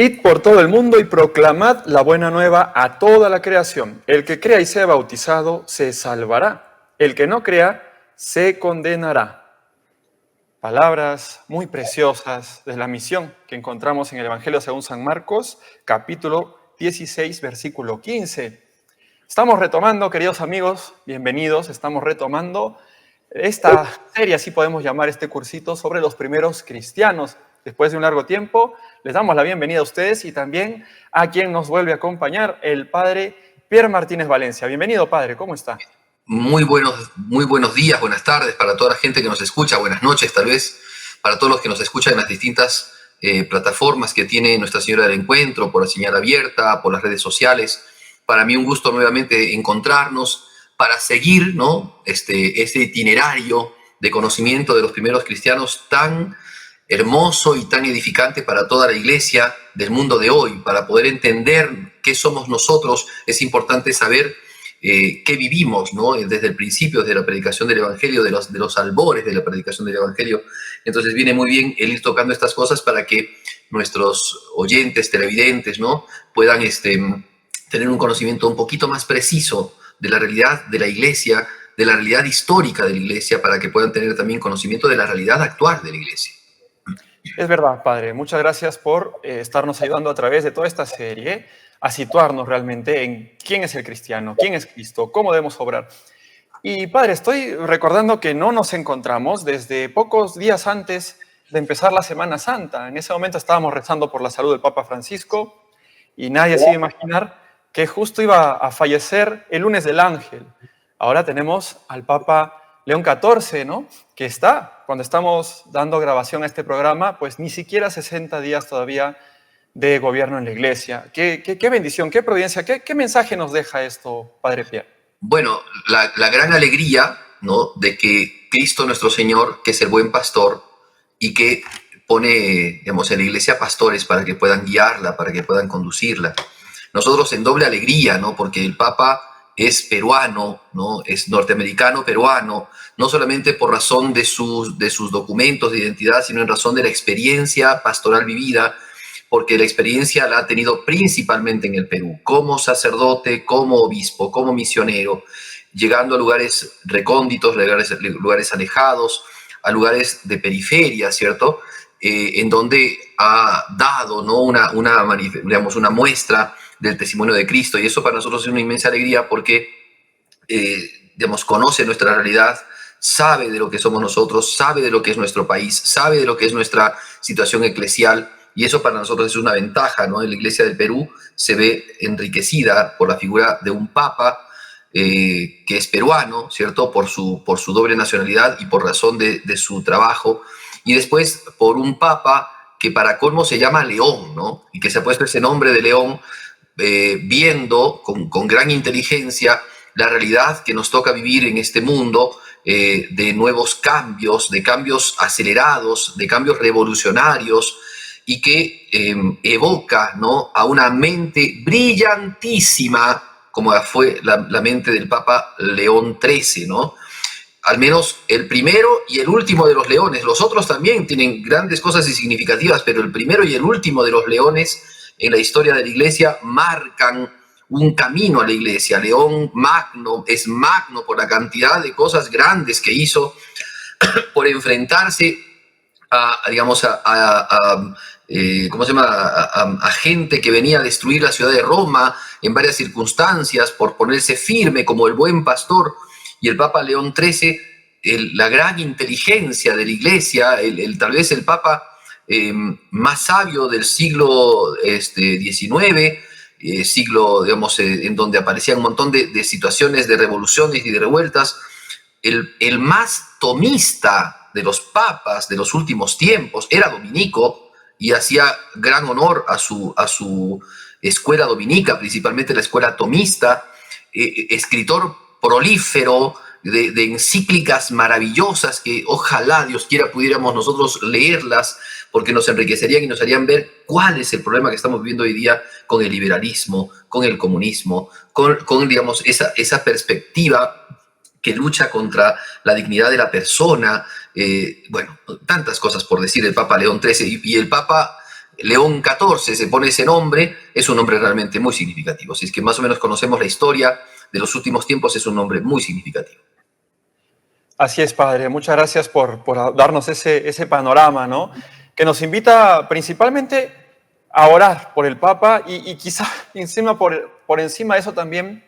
Id por todo el mundo y proclamad la buena nueva a toda la creación. El que crea y sea bautizado se salvará. El que no crea se condenará. Palabras muy preciosas de la misión que encontramos en el Evangelio según San Marcos, capítulo 16, versículo 15. Estamos retomando, queridos amigos, bienvenidos, estamos retomando esta serie, así podemos llamar este cursito, sobre los primeros cristianos. Después de un largo tiempo, les damos la bienvenida a ustedes y también a quien nos vuelve a acompañar, el padre Pierre Martínez Valencia. Bienvenido, padre, ¿cómo está? Muy buenos días, buenas tardes para toda la gente que nos escucha, buenas noches tal vez, para todos los que nos escuchan en las distintas plataformas que tiene Nuestra Señora del Encuentro, por la señal abierta, por las redes sociales. Para mí un gusto nuevamente encontrarnos para seguir, ¿no? este itinerario de conocimiento de los primeros cristianos tan hermoso y tan edificante para toda la iglesia del mundo de hoy. Para poder entender qué somos nosotros, es importante saber qué vivimos, ¿no? Desde el principio, desde la predicación del Evangelio, de los albores de la predicación del Evangelio. Entonces viene muy bien el ir tocando estas cosas para que nuestros oyentes, televidentes, ¿no? puedan tener un conocimiento un poquito más preciso de la realidad de la iglesia, de la realidad histórica de la iglesia, para que puedan tener también conocimiento de la realidad actual de la iglesia. Es verdad, padre. Muchas gracias por estarnos ayudando a través de toda esta serie a situarnos realmente en quién es el cristiano, quién es Cristo, cómo debemos obrar. Y padre, estoy recordando que no nos encontramos desde pocos días antes de empezar la Semana Santa. En ese momento estábamos rezando por la salud del Papa Francisco y nadie se iba a imaginar que justo iba a fallecer el lunes del Ángel. Ahora tenemos al Papa León XIV, ¿no? Que está, cuando estamos dando grabación a este programa, pues ni siquiera 60 días todavía de gobierno en la Iglesia. Qué bendición, qué providencia, qué mensaje nos deja esto, padre Pierre. Bueno, la gran alegría, ¿no? de que Cristo nuestro Señor, que es el buen pastor y que pone, digamos, en la iglesia pastores para que puedan guiarla, para que puedan conducirla. Nosotros en doble alegría, ¿no? porque el Papa es peruano, ¿no? es norteamericano peruano, no solamente por razón de sus documentos de identidad, sino en razón de la experiencia pastoral vivida, porque la experiencia la ha tenido principalmente en el Perú, como sacerdote, como obispo, como misionero, llegando a lugares recónditos, lugares alejados, a lugares de periferia, ¿cierto? En donde ha dado, ¿no? una muestra del testimonio de Cristo, y eso para nosotros es una inmensa alegría porque, conoce nuestra realidad, sabe de lo que somos nosotros, sabe de lo que es nuestro país, sabe de lo que es nuestra situación eclesial, y eso para nosotros es una ventaja, ¿no? En la Iglesia del Perú se ve enriquecida por la figura de un papa que es peruano, ¿cierto? Por su doble nacionalidad y por razón de su trabajo, y después por un papa que para colmo se llama León, ¿no? Y que se ha puesto ese nombre de León viendo con gran inteligencia la realidad que nos toca vivir en este mundo, de nuevos cambios, de cambios acelerados, de cambios revolucionarios, y que evoca, ¿no? a una mente brillantísima, como fue la mente del Papa León XIII, ¿no? Al menos el primero y el último de los leones. Los otros también tienen grandes cosas y significativas, pero el primero y el último de los leones en la historia de la iglesia marcan un camino a la iglesia. León Magno es magno por la cantidad de cosas grandes que hizo, por enfrentarse a gente que venía a destruir la ciudad de Roma en varias circunstancias, por ponerse firme como el buen pastor. Y el Papa León XIII, la gran inteligencia de la iglesia, tal vez el Papa más sabio del siglo XIX, siglo, en donde aparecían un montón de situaciones de revoluciones y de revueltas, el más tomista de los papas de los últimos tiempos, era dominico y hacía gran honor a su escuela dominica, principalmente la escuela tomista, escritor prolífero de encíclicas maravillosas que ojalá Dios quiera pudiéramos nosotros leerlas, porque nos enriquecerían y nos harían ver cuál es el problema que estamos viviendo hoy día con el liberalismo, con el comunismo, con digamos, esa perspectiva que lucha contra la dignidad de la persona. Tantas cosas por decir del Papa León XIII, y el Papa León XIV se pone ese nombre, es un nombre realmente muy significativo. Si es que más o menos conocemos la historia de los últimos tiempos, es un nombre muy significativo. Así es, padre. Muchas gracias por darnos ese panorama, ¿no? Que nos invita principalmente a orar por el Papa y quizá encima por encima de eso también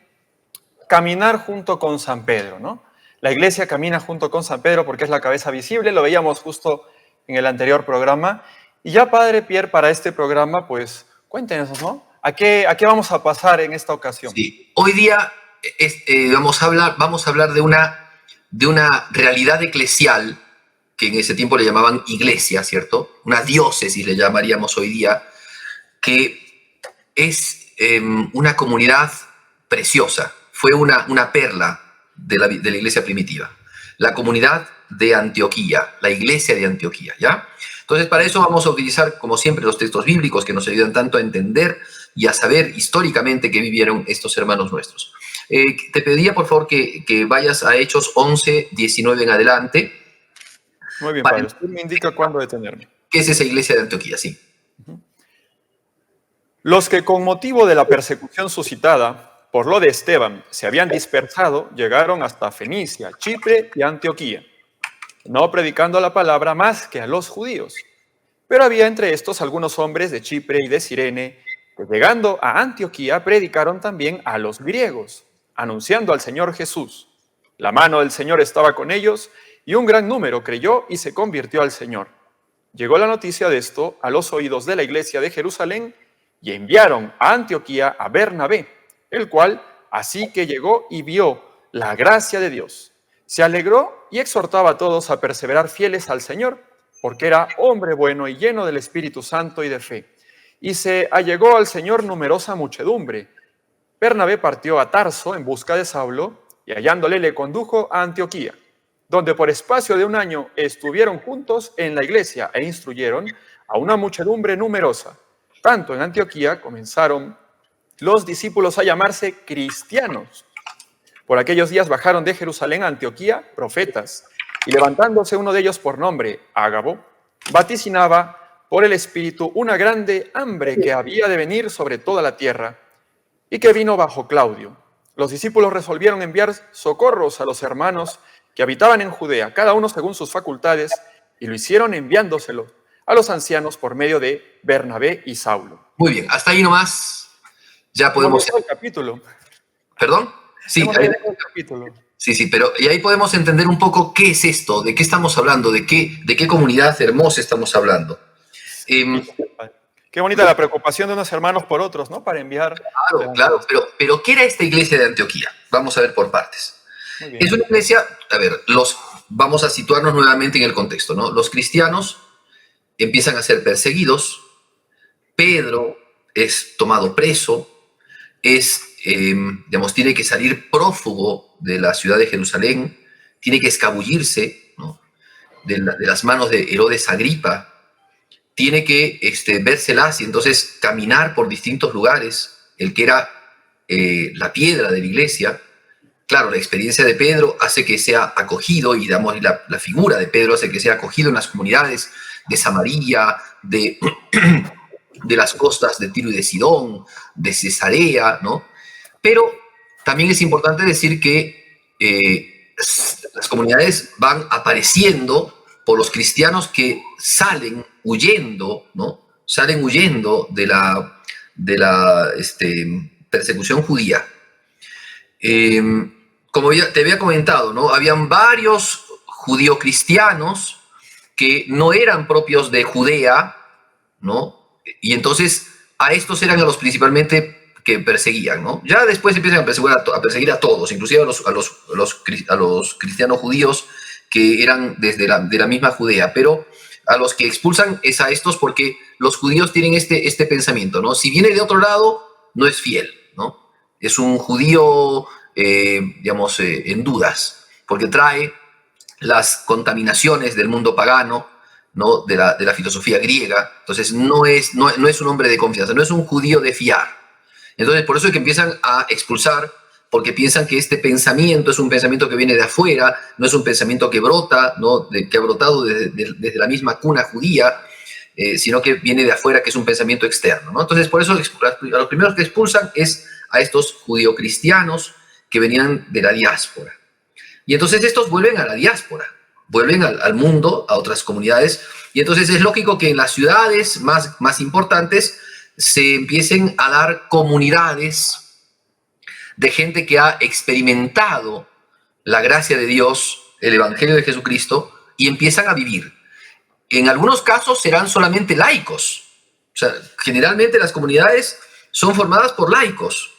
caminar junto con San Pedro, ¿no? La iglesia camina junto con San Pedro porque es la cabeza visible, lo veíamos justo en el anterior programa. Y ya, padre Pierre, para este programa, pues cuéntenos, ¿no? ¿A qué vamos a pasar en esta ocasión? Sí, hoy día vamos a hablar de una realidad eclesial que en ese tiempo le llamaban iglesia, ¿cierto? Una diócesis le llamaríamos hoy día, que es una comunidad preciosa. Fue una perla de la iglesia primitiva. La comunidad de Antioquía, la iglesia de Antioquía, ¿ya? Entonces, para eso vamos a utilizar, como siempre, los textos bíblicos que nos ayudan tanto a entender y a saber históricamente qué vivieron estos hermanos nuestros. Te pediría, por favor, que vayas a Hechos 11, 19 en adelante. Muy bien, padre. Usted me indica cuándo detenerme. ¿Qué es esa iglesia de Antioquía? Sí. Los que con motivo de la persecución suscitada por lo de Esteban se habían dispersado, llegaron hasta Fenicia, Chipre y Antioquía, no predicando la palabra más que a los judíos. Pero había entre estos algunos hombres de Chipre y de Cirene, que llegando a Antioquía predicaron también a los griegos, anunciando al Señor Jesús. La mano del Señor estaba con ellos, y un gran número creyó y se convirtió al Señor. Llegó la noticia de esto a los oídos de la iglesia de Jerusalén, y enviaron a Antioquía a Bernabé, el cual, así que llegó y vio la gracia de Dios, se alegró y exhortaba a todos a perseverar fieles al Señor, porque era hombre bueno y lleno del Espíritu Santo y de fe. Y se allegó al Señor numerosa muchedumbre. Bernabé partió a Tarso en busca de Saulo, y hallándole le condujo a Antioquía, donde por espacio de un año estuvieron juntos en la iglesia e instruyeron a una muchedumbre numerosa. Tanto en Antioquía comenzaron los discípulos a llamarse cristianos. Por aquellos días bajaron de Jerusalén a Antioquía profetas, y levantándose uno de ellos por nombre Ágabo, vaticinaba por el Espíritu una grande hambre que había de venir sobre toda la tierra, y que vino bajo Claudio. Los discípulos resolvieron enviar socorros a los hermanos que habitaban en Judea, cada uno según sus facultades, y lo hicieron enviándoselos a los ancianos por medio de Bernabé y Saulo. Muy bien, hasta ahí nomás ya podemos... El capítulo. ¿Perdón? Sí, el capítulo. Sí, pero y ahí podemos entender un poco qué es esto, de qué estamos hablando, de qué comunidad hermosa estamos hablando. Qué bonita la preocupación de unos hermanos por otros, ¿no? Para enviar... Claro, pero ¿qué era esta iglesia de Antioquía? Vamos a ver por partes. Es una iglesia, a ver, vamos a situarnos nuevamente en el contexto, ¿no? Los cristianos empiezan a ser perseguidos, Pedro es tomado preso, tiene que salir prófugo de la ciudad de Jerusalén, tiene que escabullirse, ¿no?, de las manos de Herodes Agripa, tiene que vérselas y entonces caminar por distintos lugares, el que era la piedra de la iglesia. Claro, la experiencia de Pedro hace que sea acogido, y la figura de Pedro hace que sea acogido en las comunidades de Samaria, de las costas de Tiro y de Sidón, de Cesarea, ¿no? Pero también es importante decir que las comunidades van apareciendo por los cristianos que salen huyendo, ¿no? Salen huyendo de la persecución judía. Como ya te había comentado, ¿no?, habían varios judío-cristianos que no eran propios de Judea, ¿no? Y entonces a estos eran los principalmente que perseguían, ¿no? Ya después empiezan a perseguir a todos, inclusive a los cristianos judíos que eran de la misma Judea, pero a los que expulsan es a estos porque los judíos tienen este pensamiento, ¿no? Si viene de otro lado, no es fiel, ¿no? Es un judío, en dudas, porque trae las contaminaciones del mundo pagano, ¿no?, de la filosofía griega. Entonces no es un hombre de confianza, no es un judío de fiar. Entonces por eso es que empiezan a expulsar, porque piensan que este pensamiento es un pensamiento que viene de afuera, no es un pensamiento que brota, ¿no?, que ha brotado desde la misma cuna judía, sino que viene de afuera, que es un pensamiento externo, ¿no? Entonces, por eso a los primeros que expulsan es a estos judio-cristianos que venían de la diáspora. Y entonces estos vuelven a la diáspora, vuelven al mundo, a otras comunidades, y entonces es lógico que en las ciudades más importantes se empiecen a dar comunidades de gente que ha experimentado la gracia de Dios, el Evangelio de Jesucristo, y empiezan a vivir. En algunos casos serán solamente laicos. O sea, generalmente las comunidades son formadas por laicos,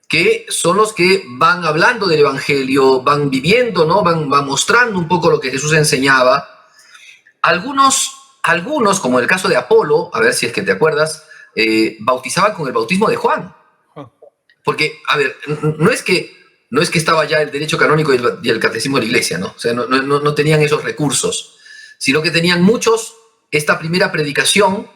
que son los que van hablando del Evangelio, van viviendo, ¿no? Van mostrando un poco lo que Jesús enseñaba. Algunos, como en el caso de Apolo, a ver si es que te acuerdas, bautizaban con el bautismo de Juan. Porque, a ver, no es que estaba ya el derecho canónico y el catecismo de la iglesia, ¿no? O sea, no tenían esos recursos, sino que tenían muchos esta primera predicación,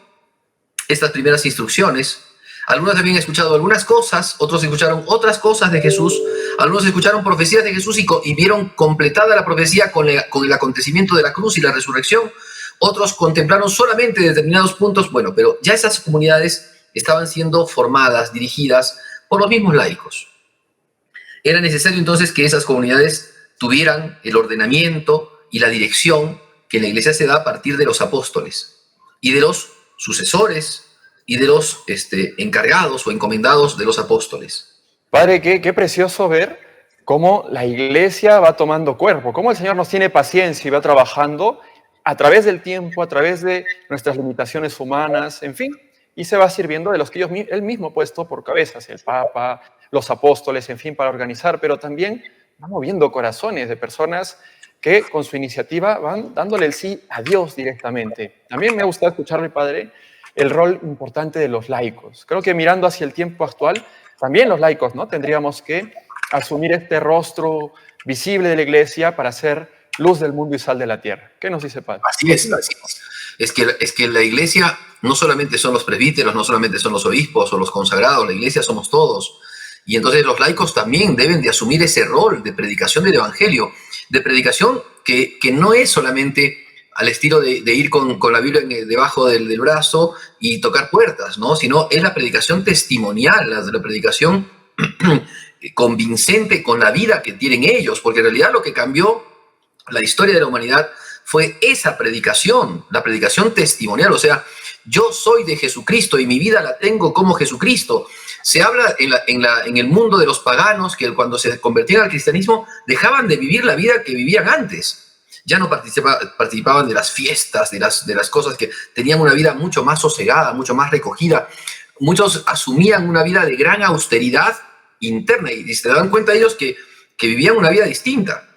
estas primeras instrucciones. Algunos habían escuchado algunas cosas, otros escucharon otras cosas de Jesús, algunos escucharon profecías de Jesús y vieron completada la profecía con el acontecimiento de la cruz y la resurrección. Otros contemplaron solamente determinados puntos, bueno, pero ya esas comunidades estaban siendo formadas, dirigidas por los mismos laicos. Era necesario entonces que esas comunidades tuvieran el ordenamiento y la dirección que en la iglesia se da a partir de los apóstoles y de los sucesores y de los encargados o encomendados de los apóstoles. Padre, qué precioso ver cómo la iglesia va tomando cuerpo, cómo el Señor nos tiene paciencia y va trabajando a través del tiempo, a través de nuestras limitaciones humanas, en fin, y se va sirviendo de los que Él mismo ha puesto por cabezas, el Papa, los apóstoles, en fin, para organizar, pero también va moviendo corazones de personas que con su iniciativa van dándole el sí a Dios directamente. También me gusta escucharle, Padre, el rol importante de los laicos. Creo que mirando hacia el tiempo actual, también los laicos, ¿no? Tendríamos que asumir este rostro visible de la iglesia para ser luz del mundo y sal de la tierra. ¿Qué nos dice, Padre? Así es. Es que la iglesia no solamente son los presbíteros, no solamente son los obispos o los consagrados, la iglesia somos todos. Y entonces los laicos también deben de asumir ese rol de predicación del evangelio, de predicación que no es solamente al estilo de ir con la Biblia debajo del brazo y tocar puertas, ¿no? Sino es la predicación testimonial, la predicación convincente con la vida que tienen ellos, porque en realidad lo que cambió la historia de la humanidad fue esa predicación, la predicación testimonial, o sea, yo soy de Jesucristo y mi vida la tengo como Jesucristo. Se habla en el mundo de los paganos que cuando se convertían al cristianismo dejaban de vivir la vida que vivían antes. Ya no participaban de las fiestas, de las cosas que tenían una vida mucho más sosegada, mucho más recogida. Muchos asumían una vida de gran austeridad interna y se daban cuenta ellos que vivían una vida distinta.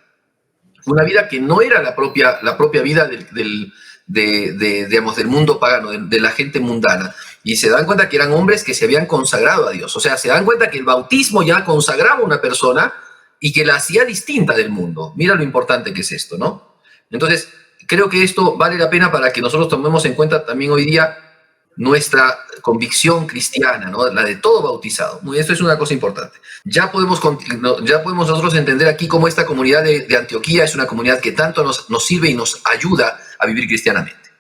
Una vida que no era la propia vida digamos, del mundo pagano, de la gente mundana. Y se dan cuenta que eran hombres que se habían consagrado a Dios. O sea, se dan cuenta que el bautismo ya consagraba a una persona y que la hacía distinta del mundo. Mira lo importante que es esto, ¿no? Entonces, creo que esto vale la pena para que nosotros tomemos en cuenta también hoy día nuestra convicción cristiana, ¿no? La de todo bautizado. Esto es una cosa importante. Ya podemos nosotros entender aquí cómo esta comunidad de Antioquía es una comunidad que tanto nos sirve y nos ayuda a vivir cristianamente.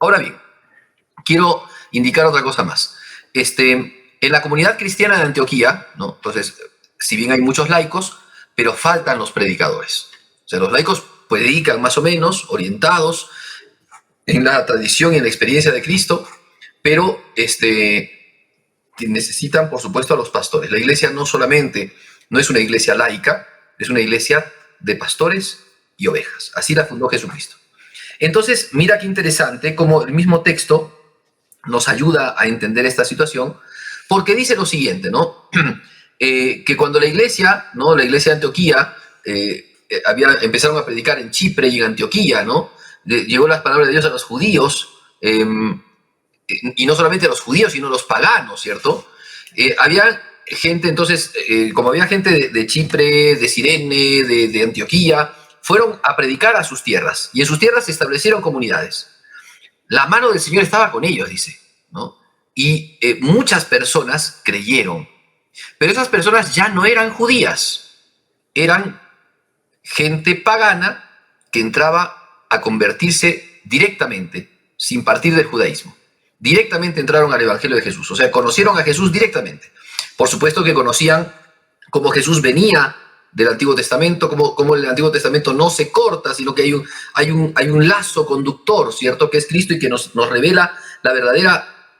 Ahora bien, quiero indicar otra cosa más. En la comunidad cristiana de Antioquía, ¿no? Entonces, si bien hay muchos laicos, pero faltan los predicadores. O sea, los laicos predican más o menos, orientados en la tradición y en la experiencia de Cristo, pero necesitan, por supuesto, a los pastores. La iglesia no es una iglesia laica, es una iglesia de pastores y ovejas. Así la fundó Jesucristo. Entonces, mira qué interesante cómo el mismo texto nos ayuda a entender esta situación, porque dice lo siguiente, ¿no? Que cuando la iglesia de Antioquía, empezaron a predicar en Chipre y en Antioquía, ¿no? Llegó las palabras de Dios a los judíos, y no solamente a los judíos, sino a los paganos, ¿cierto? Había gente, entonces, como había gente de Chipre, de Cirene, de Antioquía, fueron a predicar a sus tierras, y en sus tierras se establecieron comunidades. La mano del Señor estaba con ellos, dice, ¿no? Y muchas personas creyeron, pero esas personas ya no eran judías, eran gente pagana que entraba a convertirse directamente, sin partir del judaísmo. Directamente entraron al Evangelio de Jesús, o sea, conocieron a Jesús directamente. Por supuesto que conocían cómo Jesús venía del Antiguo Testamento, cómo el Antiguo Testamento no se corta, sino que hay un lazo conductor, ¿cierto?, que es Cristo y que nos revela la verdadera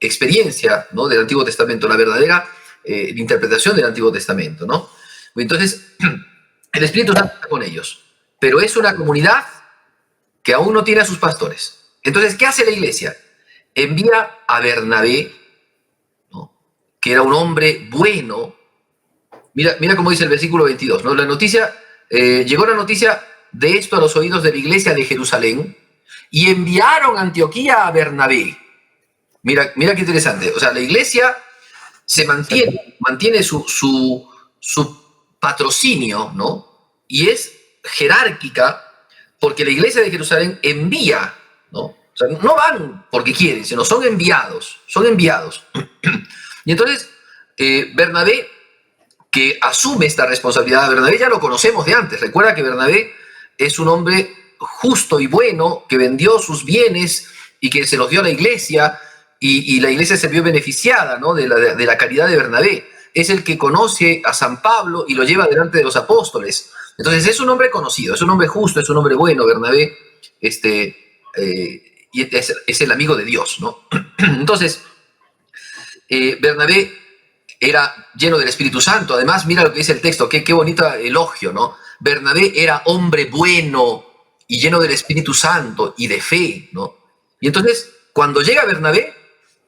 experiencia, ¿no?, del Antiguo Testamento, la verdadera interpretación del Antiguo Testamento, ¿no? Entonces, el Espíritu Santo está con ellos, pero es una comunidad que aún no tiene a sus pastores. Entonces, ¿qué hace la iglesia? Envía a Bernabé, ¿no?, que era un hombre bueno. Mira cómo dice el versículo 22, ¿no? Llegó la noticia de esto a los oídos de la iglesia de Jerusalén y enviaron a Antioquía a Bernabé. Mira qué interesante. O sea, la iglesia se mantiene su patrocinio, ¿no? Y es jerárquica porque la iglesia de Jerusalén envía, ¿no? O sea, no van porque quieren, sino son enviados. Y entonces, Bernabé, que asume esta responsabilidad, Bernabé ya lo conocemos de antes. Recuerda que Bernabé es un hombre justo y bueno, que vendió sus bienes y que se los dio a la iglesia, y la iglesia se vio beneficiada, ¿no?, de la caridad de Bernabé. Es el que conoce a San Pablo y lo lleva delante de los apóstoles. Entonces es un hombre conocido, es un hombre justo, es un hombre bueno, Bernabé, y es el amigo de Dios, ¿no? Entonces, Bernabé era lleno del Espíritu Santo. Además, mira lo que dice el texto, qué bonito elogio, ¿no? Bernabé era hombre bueno y lleno del Espíritu Santo y de fe, ¿no? Y entonces, cuando llega Bernabé,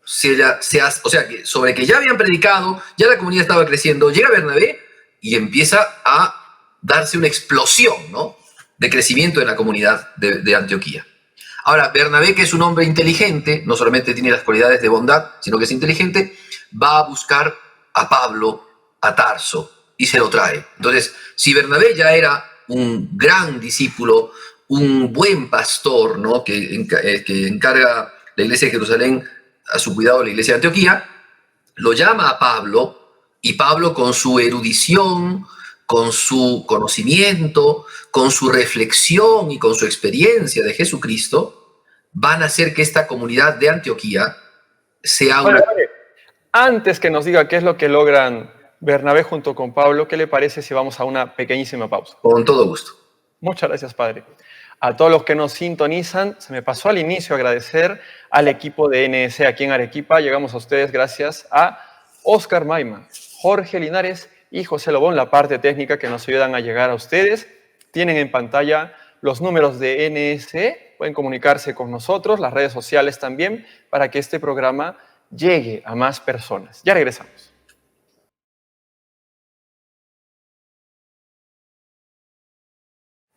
o sea, que sobre que ya habían predicado, ya la comunidad estaba creciendo, llega Bernabé y empieza a darse una explosión, ¿no?, de crecimiento en la comunidad de Antioquía. Ahora, Bernabé, que es un hombre inteligente, no solamente tiene las cualidades de bondad, sino que es inteligente, va a buscar a Pablo a Tarso y se lo trae. Entonces, si Bernabé ya era un gran discípulo, un buen pastor, ¿no?, que encarga la iglesia de Jerusalén a su cuidado la iglesia de Antioquía, lo llama a Pablo, y Pablo, con su erudición, con su conocimiento, con su reflexión y con su experiencia de Jesucristo, van a hacer que esta comunidad de Antioquía sea una... Vale. Antes que nos diga qué es lo que logran Bernabé junto con Pablo, ¿qué le parece si vamos a una pequeñísima pausa? Con todo gusto. Muchas gracias, padre. A todos los que nos sintonizan, se me pasó al inicio agradecer al equipo de NS aquí en Arequipa. Llegamos a ustedes gracias a Oscar Maima, Jorge Linares y José Lobón, la parte técnica que nos ayudan a llegar a ustedes. Tienen en pantalla los números de NS, pueden comunicarse con nosotros, las redes sociales también, para que este programa llegue a más personas. Ya regresamos.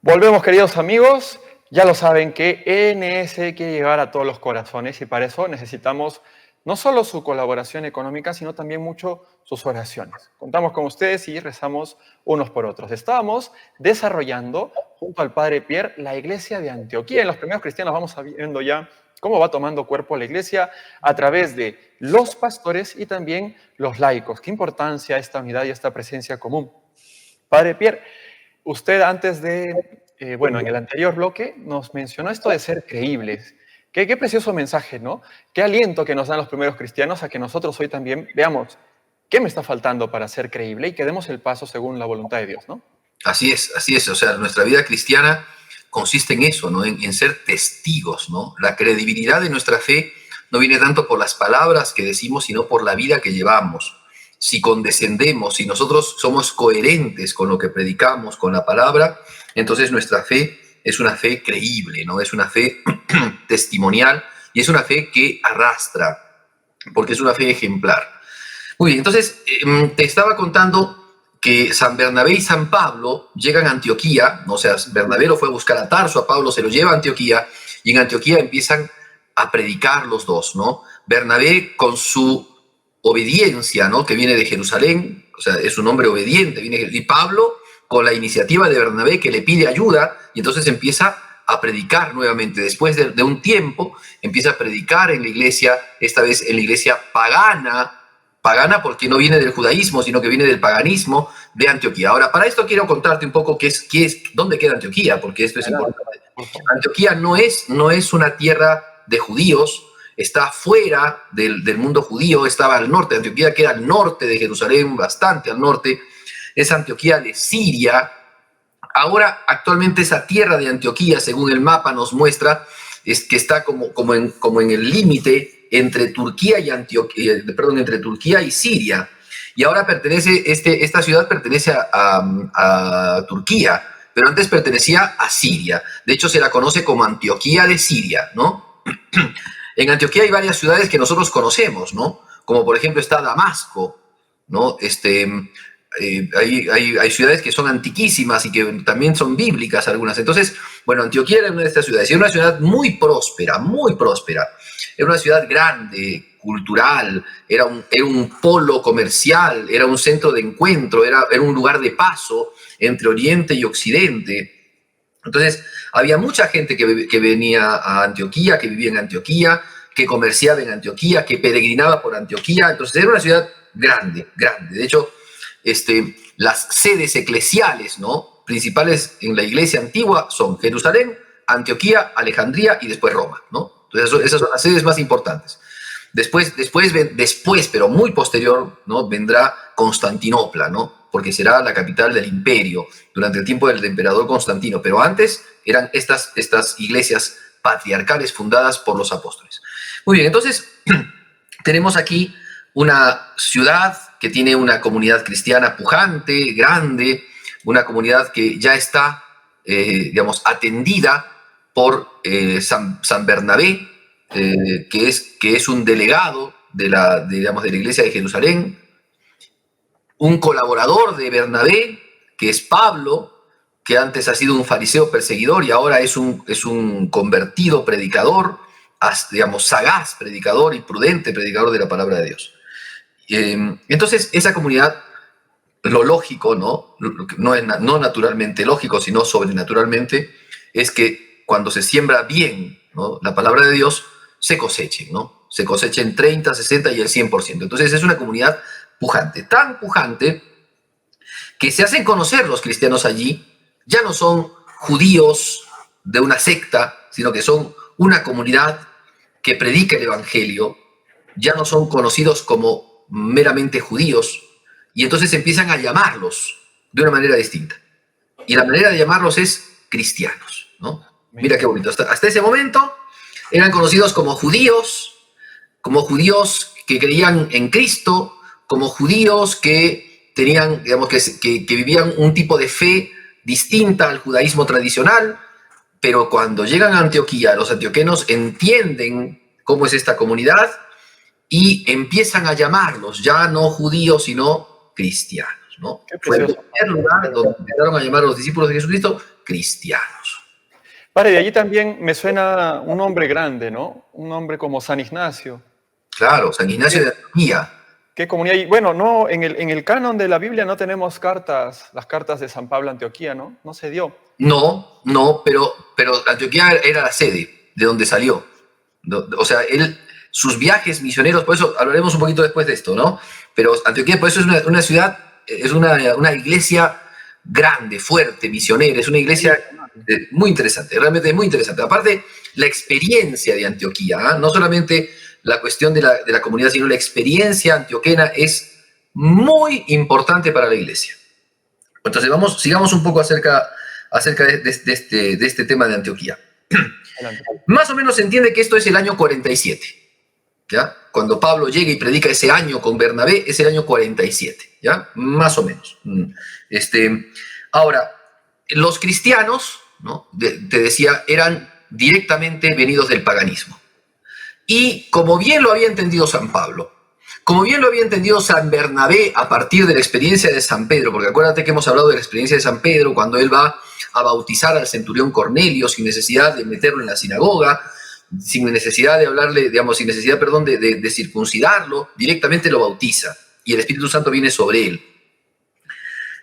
Volvemos, queridos amigos. Ya lo saben que NS quiere llegar a todos los corazones y para eso necesitamos no solo su colaboración económica, sino también mucho sus oraciones. Contamos con ustedes y rezamos unos por otros. Estábamos desarrollando junto al Padre Pierre la iglesia de Antioquía. En los primeros cristianos vamos viendo ya cómo va tomando cuerpo la iglesia a través de los pastores y también los laicos. Qué importancia esta unidad y esta presencia común. Padre Pierre, usted antes de, en el anterior bloque nos mencionó esto de ser creíbles. Qué precioso mensaje, ¿no? Qué aliento que nos dan los primeros cristianos a que nosotros hoy también veamos qué me está faltando para ser creíble y que demos el paso según la voluntad de Dios, ¿no? Así es. O sea, nuestra vida cristiana consiste en eso, ¿no? En ser testigos, ¿no? La credibilidad de nuestra fe no viene tanto por las palabras que decimos, sino por la vida que llevamos. Si condescendemos, si nosotros somos coherentes con lo que predicamos, con la palabra, entonces nuestra fe es una fe creíble, ¿no? Es una fe testimonial y es una fe que arrastra, porque es una fe ejemplar. Muy bien, entonces te estaba contando que San Bernabé y San Pablo llegan a Antioquía, ¿no? O sea, Bernabé lo fue a buscar a Tarso, a Pablo se lo lleva a Antioquía, y en Antioquía empiezan a predicar los dos, ¿no? Bernabé con su obediencia, ¿no?, que viene de Jerusalén, o sea, es un hombre obediente, y Pablo con la iniciativa de Bernabé que le pide ayuda, y entonces empieza a predicar nuevamente. Después de un tiempo, empieza a predicar en la iglesia, esta vez en la iglesia pagana porque no viene del judaísmo, sino que viene del paganismo, ve Antioquía. Ahora, para esto quiero contarte un poco dónde queda Antioquía, porque esto es importante. Antioquía no es una tierra de judíos, está fuera del mundo judío, estaba al norte. Antioquía queda al norte de Jerusalén, bastante al norte. Es Antioquía de Siria. Ahora, actualmente esa tierra de Antioquía, según el mapa nos muestra, es que está como en el límite entre Turquía y entre Turquía y Siria. Y ahora esta ciudad pertenece a Turquía, pero antes pertenecía a Siria. De hecho, se la conoce como Antioquía de Siria, ¿no? En Antioquía hay varias ciudades que nosotros conocemos, ¿no? Como por ejemplo está Damasco, ¿no? Hay ciudades que son antiquísimas y que también son bíblicas algunas. Entonces, bueno, Antioquía era una de estas ciudades. Y era una ciudad muy próspera, muy próspera. Era una ciudad grande, cultural, era un polo comercial, era un centro de encuentro, era un lugar de paso entre Oriente y Occidente. Entonces, había mucha gente que venía a Antioquía, que vivía en Antioquía, que comerciaba en Antioquía, que peregrinaba por Antioquía. Entonces, era una ciudad grande, grande. De hecho, las sedes eclesiales, ¿no?, principales en la iglesia antigua son Jerusalén, Antioquía, Alejandría y después Roma, ¿no? Entonces, esas son las sedes más importantes. Después, pero muy posterior, ¿no?, vendrá Constantinopla, ¿no?, porque será la capital del imperio durante el tiempo del emperador Constantino. Pero antes eran estas iglesias patriarcales fundadas por los apóstoles. Muy bien, entonces tenemos aquí una ciudad que tiene una comunidad cristiana pujante, grande, una comunidad que ya está, atendida por San Bernabé, que es un delegado de la iglesia de Jerusalén, un colaborador de Bernabé, que es Pablo, que antes ha sido un fariseo perseguidor y ahora es un convertido predicador, sagaz predicador y prudente predicador de la palabra de Dios. Entonces, esa comunidad, lo lógico, no naturalmente lógico, sino sobrenaturalmente, es que cuando se siembra bien, ¿no?, la palabra de Dios, se coseche, ¿no? Se cosechen 30, 60 y el 100%. Entonces, es una comunidad pujante, tan pujante que se hacen conocer los cristianos allí. Ya no son judíos de una secta, sino que son una comunidad que predica el evangelio. Ya no son conocidos como meramente judíos, y entonces empiezan a llamarlos de una manera distinta. Y la manera de llamarlos es cristianos, ¿no? Mira qué bonito. Hasta ese momento eran conocidos como judíos que creían en Cristo, como judíos que tenían, que vivían un tipo de fe distinta al judaísmo tradicional. Pero cuando llegan a Antioquía, los antioquenos entienden cómo es esta comunidad y empiezan a llamarlos ya no judíos, sino cristianos, ¿no? Fue el primer lugar donde empezaron a llamar a los discípulos de Jesucristo cristianos. Padre, de allí también me suena un nombre grande, ¿no? Un nombre como San Ignacio. Claro, San Ignacio de Antioquía. ¿Qué comunidad? Y bueno, no, en el canon de la Biblia no tenemos las cartas de San Pablo a Antioquía, ¿no? No se dio. No, pero Antioquía era la sede de donde salió. O sea, sus viajes misioneros, por eso hablaremos un poquito después de esto, ¿no? Pero Antioquía, por eso es una ciudad, es una iglesia grande, fuerte, misionera, es una iglesia muy interesante, realmente muy interesante. Aparte, la experiencia de Antioquía, ¿eh? No solamente la cuestión de la comunidad, sino la experiencia antioquena es muy importante para la iglesia. Entonces, sigamos un poco acerca de este tema de Antioquía. Más o menos se entiende que esto es el año 47, ¿ya? Cuando Pablo llega y predica ese año con Bernabé, es el año 47, ¿ya? Más o menos. Ahora, los cristianos, ¿no?, te decía, eran directamente venidos del paganismo. Y como bien lo había entendido San Pablo, como bien lo había entendido San Bernabé a partir de la experiencia de San Pedro, porque acuérdate que hemos hablado de la experiencia de San Pedro cuando él va a bautizar al centurión Cornelio sin necesidad de meterlo en la sinagoga, sin necesidad de hablarle, sin necesidad, de circuncidarlo, directamente lo bautiza y el Espíritu Santo viene sobre él.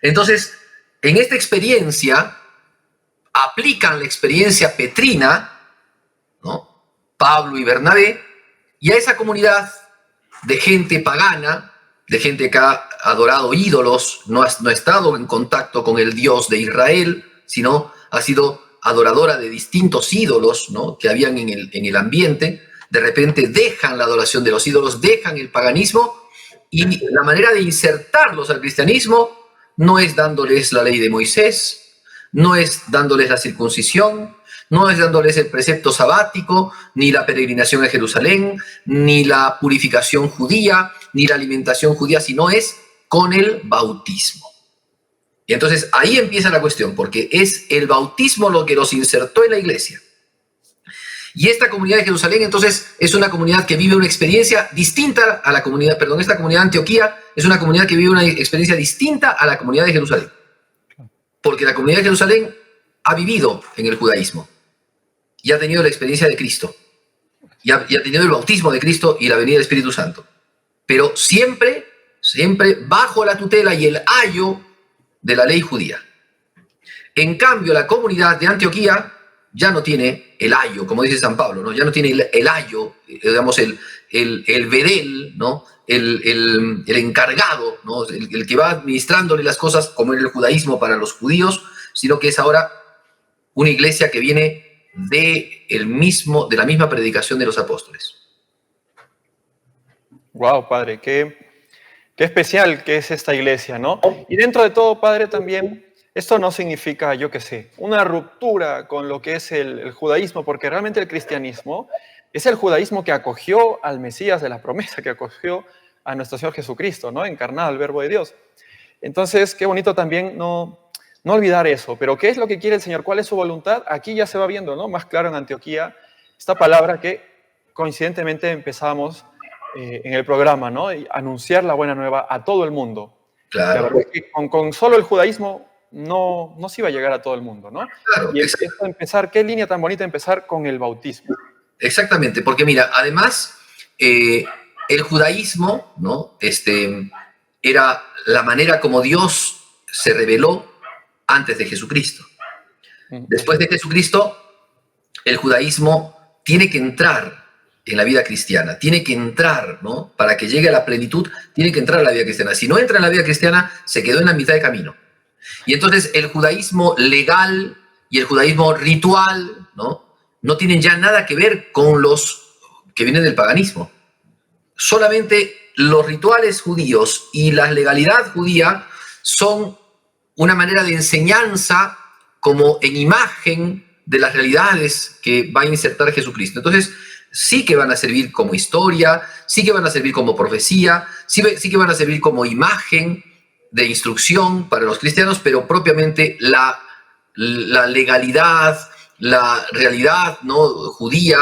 Entonces, en esta experiencia, aplican la experiencia petrina, ¿no?, Pablo y Bernabé, y a esa comunidad de gente pagana de gente que ha adorado ídolos, no ha estado en contacto con el Dios de Israel, sino ha sido adoradora de distintos ídolos, ¿no?, que habían en el ambiente. De repente dejan la adoración de los ídolos, dejan el paganismo, y la manera de insertarlos al cristianismo no es dándoles la ley de Moisés, no es dándoles la circuncisión, no es dándoles el precepto sabático, ni la peregrinación a Jerusalén, ni la purificación judía, ni la alimentación judía, sino es con el bautismo. Y entonces ahí empieza la cuestión, porque es el bautismo lo que los insertó en la iglesia. Y esta comunidad de Jerusalén, entonces, es una comunidad que vive una experiencia distinta a la comunidad, perdón, esta comunidad de Antioquía es una comunidad que vive una experiencia distinta a la comunidad de Jerusalén. Porque la comunidad de Jerusalén ha vivido en el judaísmo y ha tenido la experiencia de Cristo, y ha tenido el bautismo de Cristo y la venida del Espíritu Santo. Pero siempre bajo la tutela y el ayo de la ley judía. En cambio, la comunidad de Antioquía ya no tiene el ayo, como dice San Pablo, ¿no? Ya no tiene el ayo, digamos, el bedel, ¿no?, el encargado, ¿no?, el que va administrándole las cosas como en el judaísmo para los judíos, sino que es ahora una iglesia que viene de la misma predicación de los apóstoles. Wow, Padre, qué especial que es esta iglesia, ¿no? Y dentro de todo, Padre, también, esto no significa, yo qué sé, una ruptura con lo que es el judaísmo, porque realmente el cristianismo es el judaísmo que acogió al Mesías de la promesa, que acogió a nuestro Señor Jesucristo, ¿no?, encarnado, el Verbo de Dios. Entonces, qué bonito también no olvidar eso. Pero ¿qué es lo que quiere el Señor? ¿Cuál es su voluntad? Aquí ya se va viendo, ¿no?, más claro en Antioquía, esta palabra que coincidentemente empezamos en el programa, ¿no?, y anunciar la buena nueva a todo el mundo. Claro. La verdad es que con solo el judaísmo no se iba a llegar a todo el mundo, ¿no? Claro, y empezar, qué línea tan bonita empezar con el bautismo. Exactamente, porque mira, además, el judaísmo, ¿no?, era la manera como Dios se reveló antes de Jesucristo. Después de Jesucristo, el judaísmo tiene que entrar en la vida cristiana, tiene que entrar, ¿no?, para que llegue a la plenitud, tiene que entrar a la vida cristiana. Si no entra en la vida cristiana, se quedó en la mitad de camino. Y entonces el judaísmo legal y el judaísmo ritual, no tienen ya nada que ver con los que vienen del paganismo. Solamente los rituales judíos y la legalidad judía son una manera de enseñanza como en imagen de las realidades que va a insertar Jesucristo. Entonces, sí que van a servir como historia, sí que van a servir como profecía, sí que van a servir como imagen de instrucción para los cristianos, pero propiamente la legalidad, la realidad, ¿no?, judía,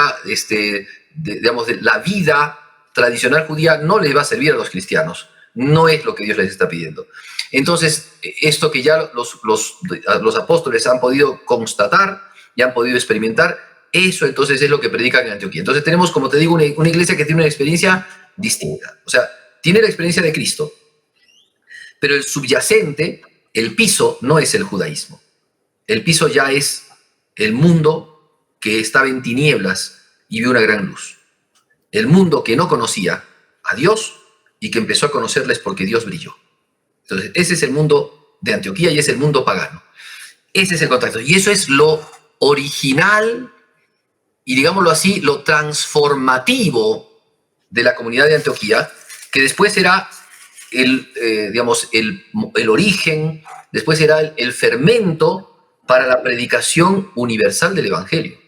digamos, de la vida tradicional judía no les va a servir a los cristianos. No es lo que Dios les está pidiendo. Entonces, esto que ya los apóstoles han podido constatar y han podido experimentar, eso entonces es lo que predican en Antioquía. Entonces tenemos, como te digo, una iglesia que tiene una experiencia distinta. O sea, tiene la experiencia de Cristo, pero el subyacente, el piso, no es el judaísmo. El piso ya es el mundo que estaba en tinieblas y vio una gran luz. El mundo que no conocía a Dios y que empezó a conocerles porque Dios brilló. Entonces, ese es el mundo de Antioquía y es el mundo pagano. Ese es el contacto. Y eso es lo original y, digámoslo así, lo transformativo de la comunidad de Antioquía, que después será el origen, después será el fermento para la predicación universal del Evangelio.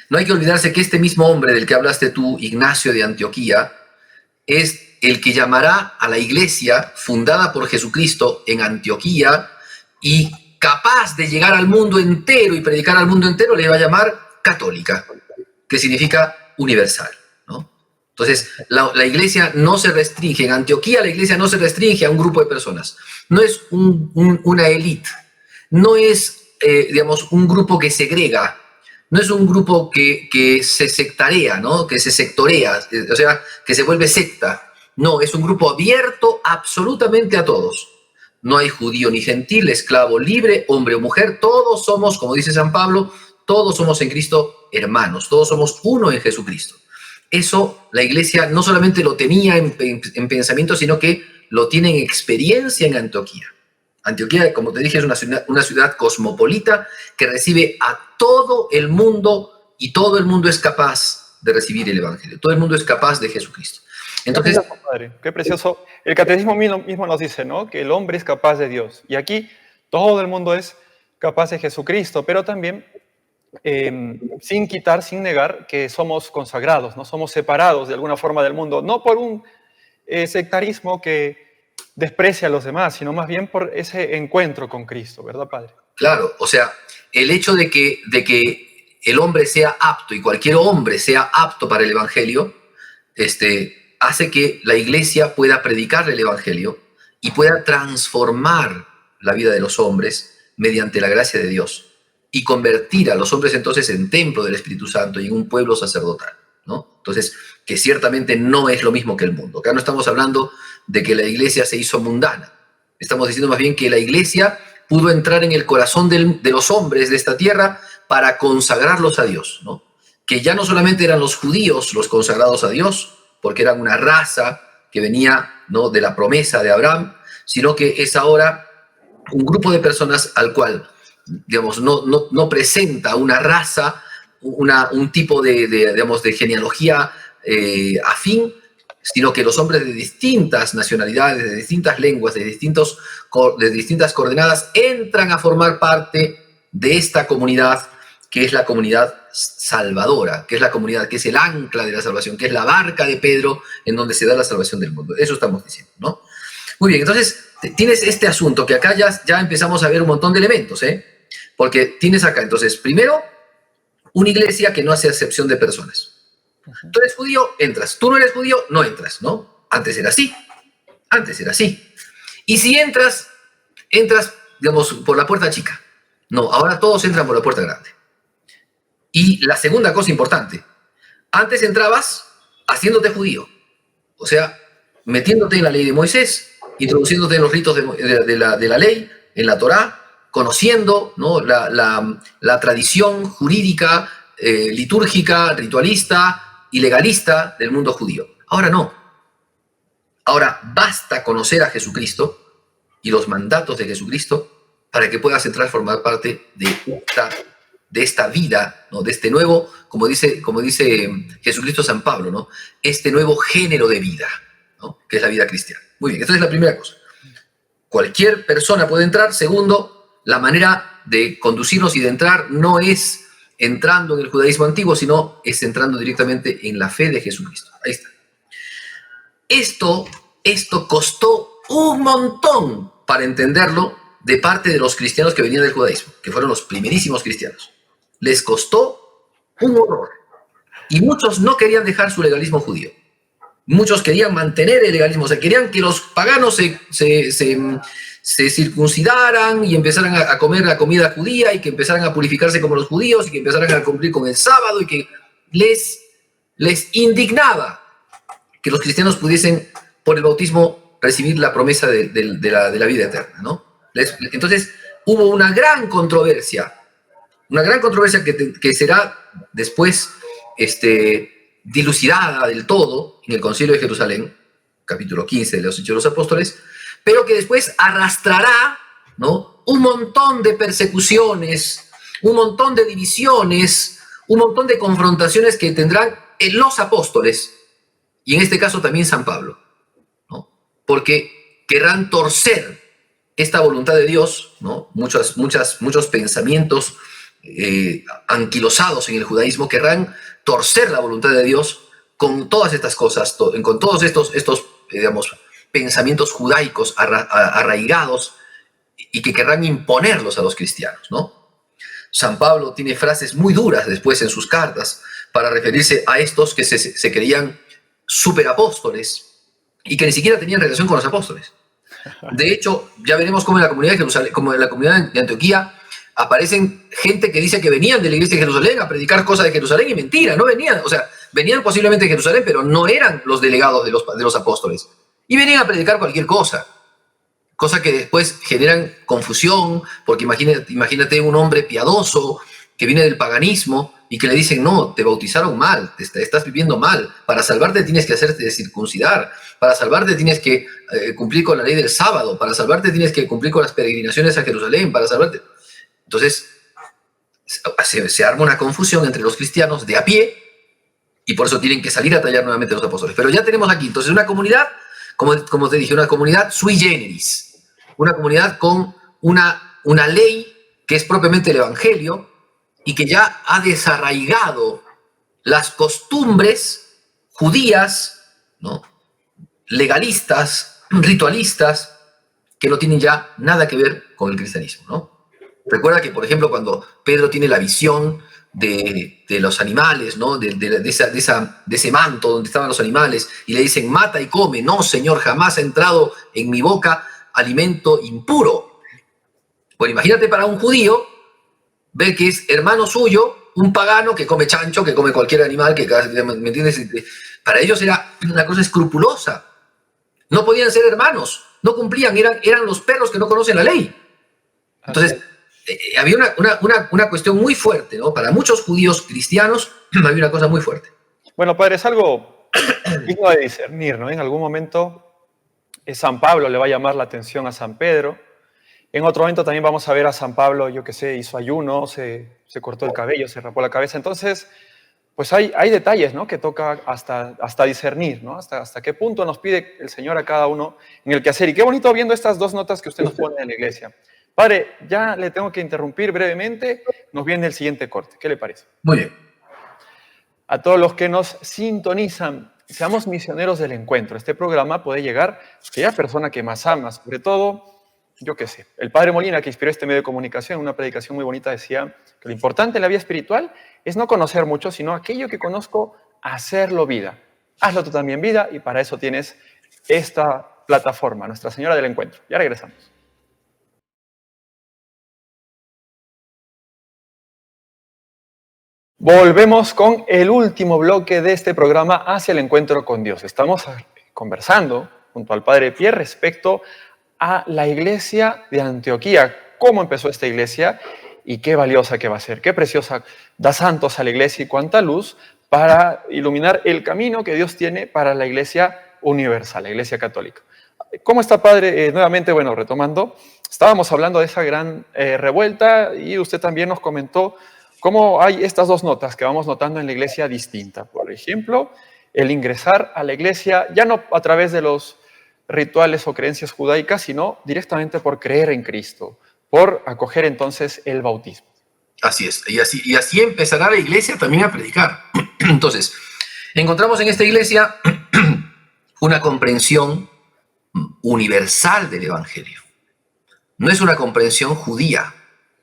No hay que olvidarse que este mismo hombre del que hablaste tú, Ignacio de Antioquía, es el que llamará a la iglesia fundada por Jesucristo en Antioquía y capaz de llegar al mundo entero y predicar al mundo entero, le va a llamar católica, que significa universal, ¿no? Entonces, la iglesia no se restringe, en Antioquía la iglesia no se restringe a un grupo de personas, no es una élite, no es, un grupo que segrega, no es un grupo que se sectarea, ¿no?, que se sectorea, o sea, que se vuelve secta. No, es un grupo abierto absolutamente a todos. No hay judío ni gentil, esclavo, libre, hombre o mujer. Todos somos, como dice San Pablo, todos somos en Cristo hermanos. Todos somos uno en Jesucristo. eso la iglesia no solamente lo tenía en pensamiento, sino que lo tiene en experiencia en Antioquía. Antioquía, como te dije, es una ciudad cosmopolita que recibe a todo el mundo y todo el mundo es capaz de recibir el Evangelio. Todo el mundo es capaz de Jesucristo. Entonces, qué precioso, padre, qué precioso. El catecismo mismo nos dice, ¿no?, que el hombre es capaz de Dios. Y aquí todo el mundo es capaz de Jesucristo, pero también sin quitar, sin negar que somos consagrados, no somos separados de alguna forma del mundo, no por un sectarismo que desprecia a los demás, sino más bien por ese encuentro con Cristo, ¿verdad, padre? claro, o sea, el hecho de que el hombre sea apto y cualquier hombre sea apto para el Evangelio, hace que la iglesia pueda predicarle el Evangelio y pueda transformar la vida de los hombres mediante la gracia de Dios y convertir a los hombres entonces en templo del Espíritu Santo y en un pueblo sacerdotal, ¿no? Entonces, que ciertamente no es lo mismo que el mundo. Acá no estamos hablando de que la iglesia se hizo mundana. Estamos diciendo más bien que la iglesia pudo entrar en el corazón de los hombres de esta tierra para consagrarlos a Dios, ¿no? Que ya no solamente eran los judíos los consagrados a Dios, porque eran una raza que venía, ¿no?, de la promesa de Abraham, sino que es ahora un grupo de personas al cual, digamos, no presenta una raza, un tipo de genealogía afín, sino que los hombres de distintas nacionalidades, de distintas lenguas, de distintas coordenadas, entran a formar parte de esta comunidad, que es la comunidad salvadora, que es la comunidad, que es el ancla de la salvación, que es la barca de Pedro en donde se da la salvación del mundo. Eso estamos diciendo, ¿no? Muy bien, entonces tienes este asunto que acá ya empezamos a ver un montón de elementos, ¿eh? Porque tienes acá, entonces, primero, una iglesia que no hace acepción de personas. Tú eres judío, entras. Tú no eres judío, no entras, ¿no? Antes era así. Antes era así. Y si entras, digamos, por la puerta chica. No, ahora todos entran por la puerta grande. Y la segunda cosa importante, antes entrabas haciéndote judío, o sea, metiéndote en la ley de Moisés, introduciéndote en los ritos de la ley, en la Torá, conociendo, ¿no?, la tradición jurídica, litúrgica, ritualista y legalista del mundo judío. Ahora no. Ahora basta conocer a Jesucristo y los mandatos de Jesucristo para que puedas entrar a formar parte de esta vida, ¿no?, de este nuevo, como dice Jesucristo San Pablo, ¿no?, este nuevo género de vida, ¿no?, que es la vida cristiana. Muy bien, esta es la primera cosa. Cualquier persona puede entrar. Segundo, la manera de conducirnos y de entrar no es entrando en el judaísmo antiguo, sino es entrando directamente en la fe de Jesucristo. Ahí está. Esto costó un montón para entenderlo de parte de los cristianos que venían del judaísmo, que fueron los primerísimos cristianos. Les costó un horror. Y muchos no querían dejar su legalismo judío. Muchos querían mantener el legalismo, o sea, querían que los paganos se circuncidaran y empezaran a comer la comida judía y que empezaran a purificarse como los judíos y que empezaran a cumplir con el sábado y que les indignaba que los cristianos pudiesen, por el bautismo, recibir la promesa de la vida eterna, ¿no? Entonces, hubo una gran controversia que será después dilucidada del todo en el Concilio de Jerusalén, capítulo 15 de los Hechos de los Apóstoles, pero que después arrastrará, ¿no?, un montón de persecuciones, un montón de divisiones, un montón de confrontaciones que tendrán los apóstoles, y en este caso también San Pablo, ¿no?, porque querrán torcer esta voluntad de Dios, ¿no? Muchos pensamientos anquilosados en el judaísmo querrán torcer la voluntad de Dios con todas estas cosas, con todos estos digamos, pensamientos judaicos arraigados y que querrán imponerlos a los cristianos, ¿no? San Pablo tiene frases muy duras después en sus cartas para referirse a estos que se creían superapóstoles y que ni siquiera tenían relación con los apóstoles. De hecho, ya veremos cómo en la comunidad de Jerusalén, como en la comunidad de Antioquía, aparecen gente que dice que venían de la iglesia de Jerusalén a predicar cosas de Jerusalén, y mentira, no venían, o sea, venían posiblemente de Jerusalén, pero no eran los delegados de los apóstoles. Y venían a predicar cualquier cosa que después generan confusión, porque imagínate un hombre piadoso que viene del paganismo y que le dicen, no, te bautizaron mal, estás viviendo mal, para salvarte tienes que hacerte circuncidar, para salvarte tienes que cumplir con la ley del sábado, para salvarte tienes que cumplir con las peregrinaciones a Jerusalén, para salvarte. Entonces, se arma una confusión entre los cristianos de a pie, y por eso tienen que salir a tallar nuevamente los apóstoles. Pero ya tenemos aquí, entonces, una comunidad, como te dije, una comunidad sui generis, una comunidad con una ley que es propiamente el Evangelio, y que ya ha desarraigado las costumbres judías, ¿no?, legalistas, ritualistas, que no tienen ya nada que ver con el cristianismo, ¿no? Recuerda que, por ejemplo, cuando Pedro tiene la visión de los animales, ¿no?, de ese manto donde estaban los animales, y le dicen, mata y come. No, Señor, jamás ha entrado en mi boca alimento impuro. Bueno, imagínate para un judío ver que es hermano suyo un pagano que come chancho, que come cualquier animal, ¿me entiendes? Para ellos era una cosa escrupulosa. No podían ser hermanos, no cumplían, eran los perros que no conocen la ley. Entonces, había una cuestión muy fuerte, ¿no? Para muchos judíos cristianos había una cosa muy fuerte. Bueno, padre, es algo digno de discernir, ¿no? En algún momento San Pablo le va a llamar la atención a San Pedro. En otro momento también vamos a ver a San Pablo, yo qué sé, hizo ayuno, se cortó el cabello, se rapó la cabeza. Entonces, pues hay detalles, ¿no?, que toca hasta discernir, ¿no? Hasta qué punto nos pide el Señor a cada uno en el quehacer. Y qué bonito viendo estas dos notas que usted nos pone en la iglesia. Padre, ya le tengo que interrumpir brevemente, nos viene el siguiente corte. ¿Qué le parece? Muy bien. A todos los que nos sintonizan, seamos misioneros del encuentro. Este programa puede llegar a aquella persona que más ama, sobre todo, yo qué sé, el padre Molina, que inspiró este medio de comunicación, en una predicación muy bonita, decía que lo importante en la vida espiritual es no conocer mucho, sino aquello que conozco, hacerlo vida. Hazlo tú también vida, y para eso tienes esta plataforma, Nuestra Señora del Encuentro. Ya regresamos. Volvemos con el último bloque de este programa, Hacia el Encuentro con Dios. Estamos conversando junto al padre Pierre respecto a la iglesia de Antioquía, cómo empezó esta iglesia y qué valiosa que va a ser, qué preciosa, da santos a la iglesia y cuánta luz para iluminar el camino que Dios tiene para la iglesia universal, la iglesia católica. ¿Cómo está, padre? Nuevamente, bueno, retomando, estábamos hablando de esa gran revuelta y usted también nos comentó cómo hay estas dos notas que vamos notando en la iglesia distinta. Por ejemplo, el ingresar a la iglesia ya no a través de los rituales o creencias judaicas, sino directamente por creer en Cristo, por acoger entonces el bautismo. Así es, y así empezará la iglesia también a predicar. Entonces, encontramos en esta iglesia una comprensión universal del Evangelio. No es una comprensión judía,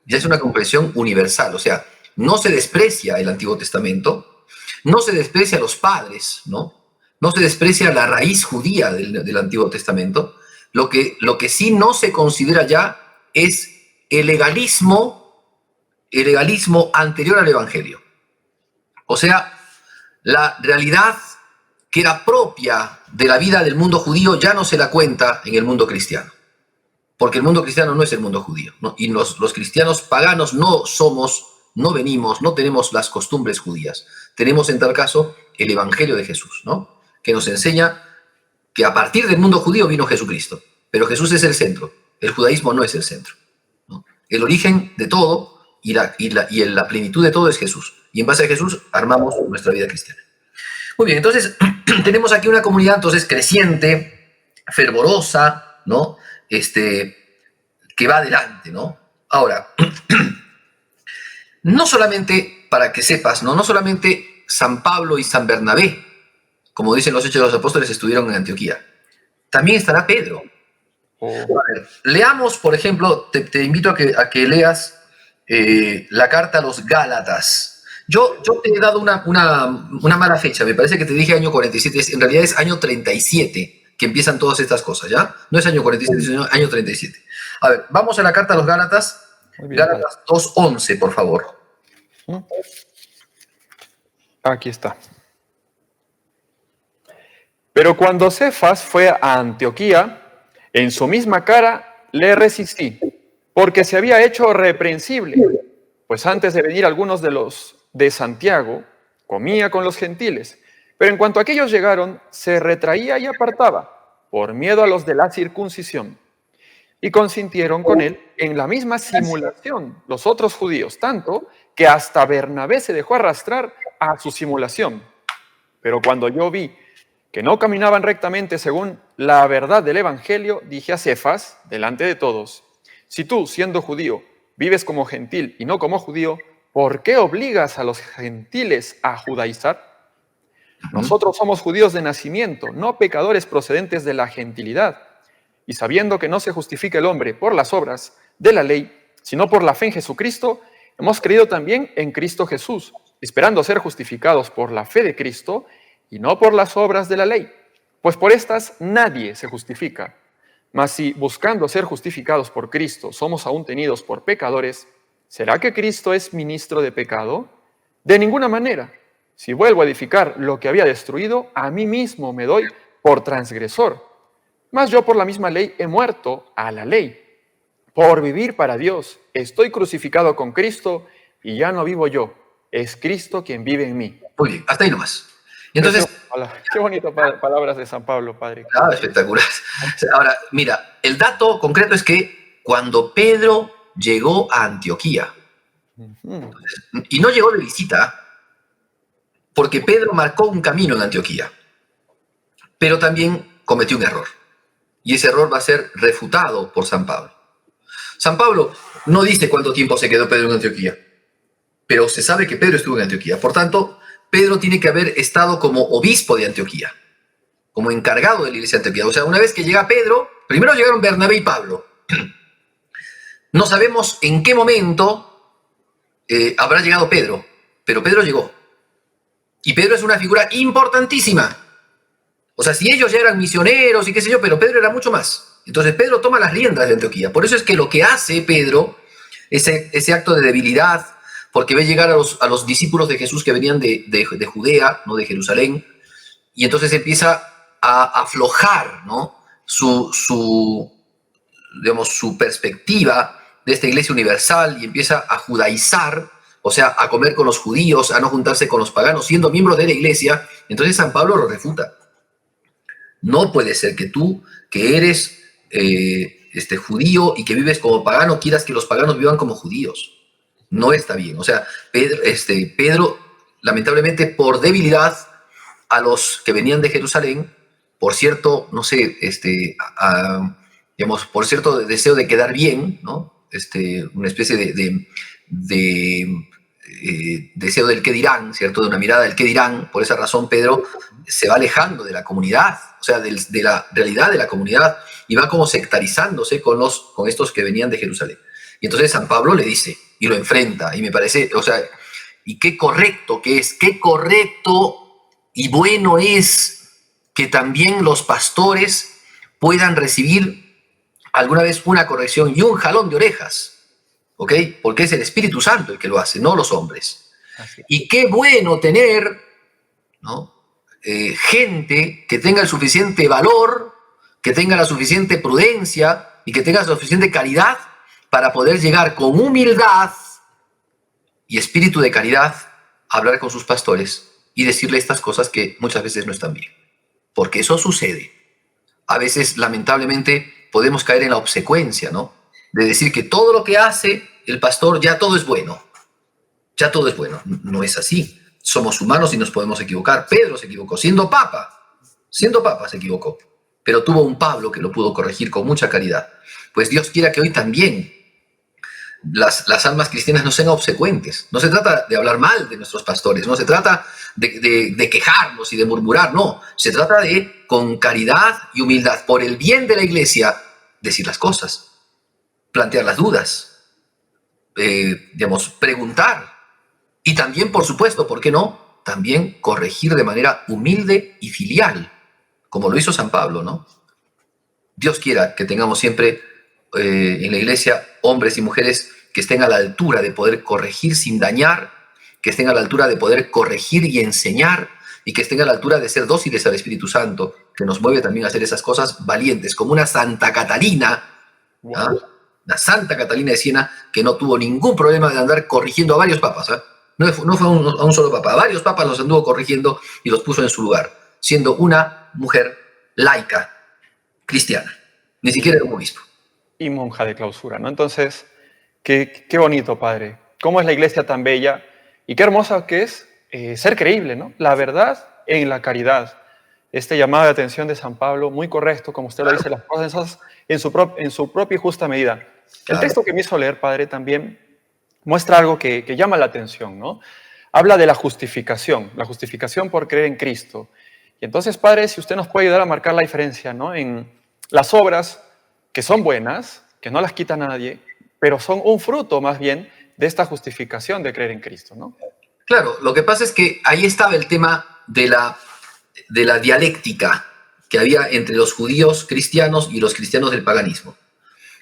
ya es una comprensión universal, o sea, no se desprecia el Antiguo Testamento, no se desprecia a los padres, ¿no? No se desprecia la raíz judía del Antiguo Testamento. Lo que sí no se considera ya es el legalismo anterior al Evangelio. O sea, la realidad que era propia de la vida del mundo judío ya no se la cuenta en el mundo cristiano. Porque el mundo cristiano no es el mundo judío, ¿no? Y los cristianos paganos no tenemos las costumbres judías. Tenemos en tal caso el Evangelio de Jesús, ¿no?, que nos enseña que a partir del mundo judío vino Jesucristo, pero Jesús es el centro, el judaísmo no es el centro, ¿no? El origen de todo y la plenitud de todo es Jesús, y en base a Jesús armamos nuestra vida cristiana. Muy bien, entonces tenemos aquí una comunidad entonces creciente, fervorosa, ¿no?, que va adelante, ¿no? Ahora, no solamente, para que sepas, no solamente San Pablo y San Bernabé, como dicen los Hechos de los Apóstoles, estuvieron en Antioquía. También estará Pedro. A ver, leamos, por ejemplo, te invito a que leas la carta a los Gálatas. Yo te he dado una mala fecha, me parece que te dije año 47, en realidad es año 37 que empiezan todas estas cosas, ¿ya? No es año 47, sino año 37. A ver, vamos a la carta a los Gálatas, Gálatas 2:11, por favor. Aquí está. Pero cuando Cefas fue a Antioquía, en su misma cara le resistí, porque se había hecho reprensible, pues antes de venir algunos de los de Santiago comía con los gentiles, pero en cuanto aquellos llegaron, se retraía y apartaba, por miedo a los de la circuncisión. Y consintieron con él en la misma simulación los otros judíos, tanto que hasta Bernabé se dejó arrastrar a su simulación. Pero cuando yo vi que no caminaban rectamente según la verdad del Evangelio, dije a Cefas, delante de todos, si tú, siendo judío, vives como gentil y no como judío, ¿por qué obligas a los gentiles a judaizar? Nosotros somos judíos de nacimiento, no pecadores procedentes de la gentilidad. Y sabiendo que no se justifica el hombre por las obras de la ley, sino por la fe en Jesucristo, hemos creído también en Cristo Jesús, esperando ser justificados por la fe de Cristo y no por las obras de la ley. Pues por estas nadie se justifica. Mas si buscando ser justificados por Cristo somos aún tenidos por pecadores, ¿será que Cristo es ministro de pecado? De ninguna manera. Si vuelvo a edificar lo que había destruido, a mí mismo me doy por transgresor. Mas yo por la misma ley he muerto a la ley. Por vivir para Dios, estoy crucificado con Cristo y ya no vivo yo. Es Cristo quien vive en mí. Muy bien, hasta ahí nomás. Y entonces, qué bonitas palabras de San Pablo, padre. Espectacular. Ahora, mira, el dato concreto es que cuando Pedro llegó a Antioquía, y no llegó de visita, porque Pedro marcó un camino en Antioquía, pero también cometió un error. Y ese error va a ser refutado por San Pablo. San Pablo no dice cuánto tiempo se quedó Pedro en Antioquía, pero se sabe que Pedro estuvo en Antioquía. Por tanto, Pedro tiene que haber estado como obispo de Antioquía, como encargado de la iglesia de Antioquía. O sea, una vez que llega Pedro, primero llegaron Bernabé y Pablo. No sabemos en qué momento habrá llegado Pedro, pero Pedro llegó. Y Pedro es una figura importantísima. O sea, si ellos ya eran misioneros y qué sé yo, pero Pedro era mucho más. Entonces Pedro toma las riendas de Antioquía. Por eso es que lo que hace Pedro, ese acto de debilidad, porque ve llegar a los discípulos de Jesús que venían de Judea, no de Jerusalén, y entonces empieza a aflojar, ¿no? su perspectiva de esta iglesia universal y empieza a judaizar, o sea, a comer con los judíos, a no juntarse con los paganos, siendo miembro de la iglesia. Entonces San Pablo lo refuta. No puede ser que tú, que eres judío y que vives como pagano, quieras que los paganos vivan como judíos. No está bien. O sea, Pedro, lamentablemente, por debilidad a los que venían de Jerusalén, por cierto, no sé, por cierto deseo de quedar bien, ¿no? Una especie de deseo del qué dirán, ¿cierto? De una mirada del qué dirán. Por esa razón, Pedro se va alejando de la comunidad, o sea, de la realidad de la comunidad, y va como sectarizándose con estos que venían de Jerusalén. Y entonces San Pablo le dice, y lo enfrenta, y me parece, o sea, y qué correcto que es, qué correcto y bueno es que también los pastores puedan recibir alguna vez una corrección y un jalón de orejas, ¿ok? Porque es el Espíritu Santo el que lo hace, no los hombres. Y qué bueno tener, ¿no? Gente que tenga el suficiente valor, que tenga la suficiente prudencia y que tenga la suficiente caridad para poder llegar con humildad y espíritu de caridad a hablar con sus pastores y decirle estas cosas que muchas veces no están bien. Porque eso sucede. A veces, lamentablemente, podemos caer en la obsecuencia, ¿no? De decir que todo lo que hace el pastor, ya todo es bueno. Ya todo es bueno. No es así. Somos humanos y nos podemos equivocar. Pedro se equivocó, siendo papa se equivocó. Pero tuvo un Pablo que lo pudo corregir con mucha caridad. Pues Dios quiera que hoy también las almas cristianas no sean obsecuentes. No se trata de hablar mal de nuestros pastores, no se trata de quejarnos y de murmurar, no. Se trata de, con caridad y humildad, por el bien de la iglesia, decir las cosas, plantear las dudas, preguntar. Y también, por supuesto, ¿por qué no? También corregir de manera humilde y filial, como lo hizo San Pablo, ¿no? Dios quiera que tengamos siempre en la iglesia hombres y mujeres que estén a la altura de poder corregir sin dañar, que estén a la altura de poder corregir y enseñar, y que estén a la altura de ser dóciles al Espíritu Santo, que nos mueve también a hacer esas cosas valientes, como una Santa Catalina, ¿ah? La Santa Catalina de Siena, que no tuvo ningún problema de andar corrigiendo a varios papas, ¿ah? No fue a un solo papa. A varios papas los anduvo corrigiendo y los puso en su lugar, siendo una mujer laica, cristiana. Ni siquiera era un obispo. Y monja de clausura, ¿no? Entonces, qué bonito, padre. Cómo es la iglesia tan bella y qué hermosa que es ser creíble, ¿no? La verdad en la caridad. Este llamado de atención de San Pablo, muy correcto, como usted lo dice, las cosas en su propia y justa medida. El texto que me hizo leer, padre, también muestra algo que llama la atención, ¿no? Habla de la justificación por creer en Cristo. Y entonces, padre, si usted nos puede ayudar a marcar la diferencia, ¿no? En las obras que son buenas, que no las quita nadie, pero son un fruto más bien de esta justificación de creer en Cristo, ¿no? Claro, lo que pasa es que ahí estaba el tema de la dialéctica que había entre los judíos cristianos y los cristianos del paganismo.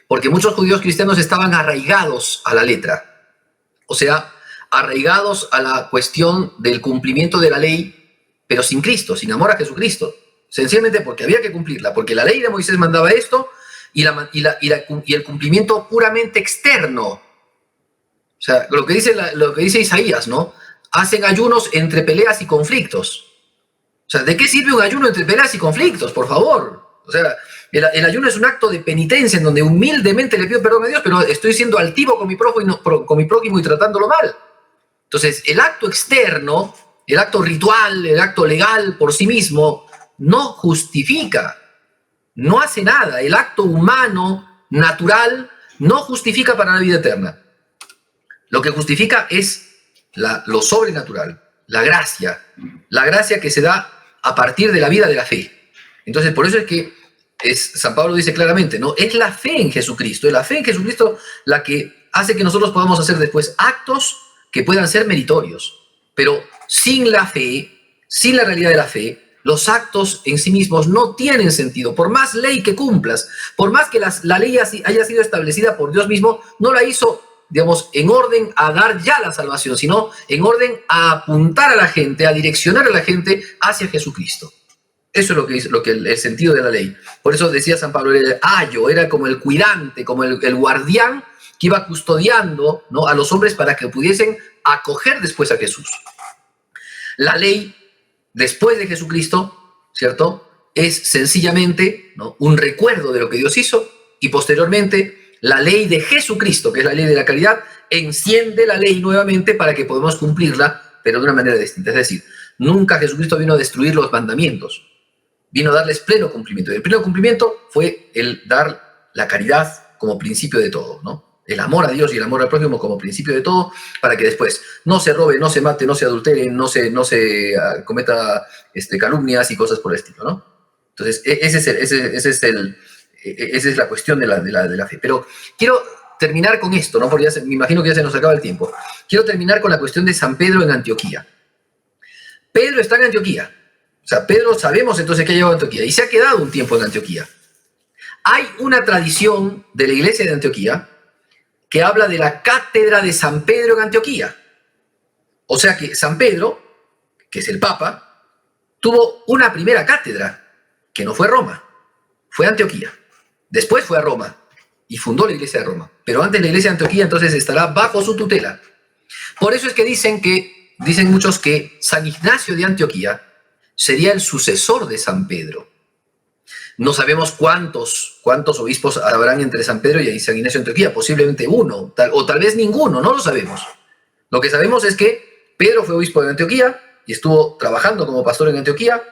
Porque muchos judíos cristianos estaban arraigados a la letra, o sea, arraigados a la cuestión del cumplimiento de la ley, pero sin Cristo, sin amor a Jesucristo. Sencillamente porque había que cumplirla, porque la ley de Moisés mandaba esto y el cumplimiento puramente externo. O sea, lo que dice Isaías, ¿no? Hacen ayunos entre peleas y conflictos. O sea, ¿de qué sirve un ayuno entre peleas y conflictos? Por favor. O sea, el ayuno es un acto de penitencia en donde humildemente le pido perdón a Dios, pero estoy siendo altivo con mi prójimo y tratándolo mal. Entonces, el acto externo, el acto ritual, el acto legal por sí mismo, no justifica, no hace nada. El acto humano, natural, no justifica para la vida eterna. Lo que justifica es lo sobrenatural, la gracia que se da a partir de la vida de la fe. Entonces, por eso es que San Pablo dice claramente, ¿no? Es la fe en Jesucristo, es la fe en Jesucristo la que hace que nosotros podamos hacer después actos que puedan ser meritorios. Pero sin la fe, sin la realidad de la fe, los actos en sí mismos no tienen sentido. Por más ley que cumplas, por más que la ley haya sido establecida por Dios mismo, no la hizo, digamos, en orden a dar ya la salvación, sino en orden a apuntar a la gente, a direccionar a la gente hacia Jesucristo. Eso es lo que el sentido de la ley. Por eso decía San Pablo, era el ayo, era como el cuidante, como el guardián que iba custodiando, ¿no?, a los hombres para que pudiesen acoger después a Jesús. La ley, después de Jesucristo, ¿cierto?, es sencillamente, ¿no?, un recuerdo de lo que Dios hizo, y posteriormente la ley de Jesucristo, que es la ley de la caridad, enciende la ley nuevamente para que podamos cumplirla, pero de una manera distinta. Es decir, nunca Jesucristo vino a destruir los mandamientos, vino a darles pleno cumplimiento. Y el pleno cumplimiento fue el dar la caridad como principio de todo, ¿no? El amor a Dios y el amor al prójimo como principio de todo, para que después no se robe, no se mate, no se adultere, no se cometa calumnias y cosas por el estilo, ¿no? Entonces, esa es la cuestión de la fe. Pero quiero terminar con esto, ¿no? Porque me imagino que ya se nos acaba el tiempo. Quiero terminar con la cuestión de San Pedro en Antioquía. Pedro está en Antioquía. O sea, Pedro sabemos entonces que ha llegado a Antioquía y se ha quedado un tiempo en Antioquía. Hay una tradición de la iglesia de Antioquía que habla de la cátedra de San Pedro en Antioquía. O sea que San Pedro, que es el Papa, tuvo una primera cátedra, que no fue Roma, fue Antioquía. Después fue a Roma y fundó la iglesia de Roma. Pero antes la iglesia de Antioquía entonces estará bajo su tutela. Por eso es que dicen muchos que San Ignacio de Antioquía sería el sucesor de San Pedro. No sabemos cuántos obispos habrán entre San Pedro y San Ignacio de Antioquía, posiblemente uno, o tal vez ninguno, no lo sabemos. Lo que sabemos es que Pedro fue obispo de Antioquía y estuvo trabajando como pastor en Antioquía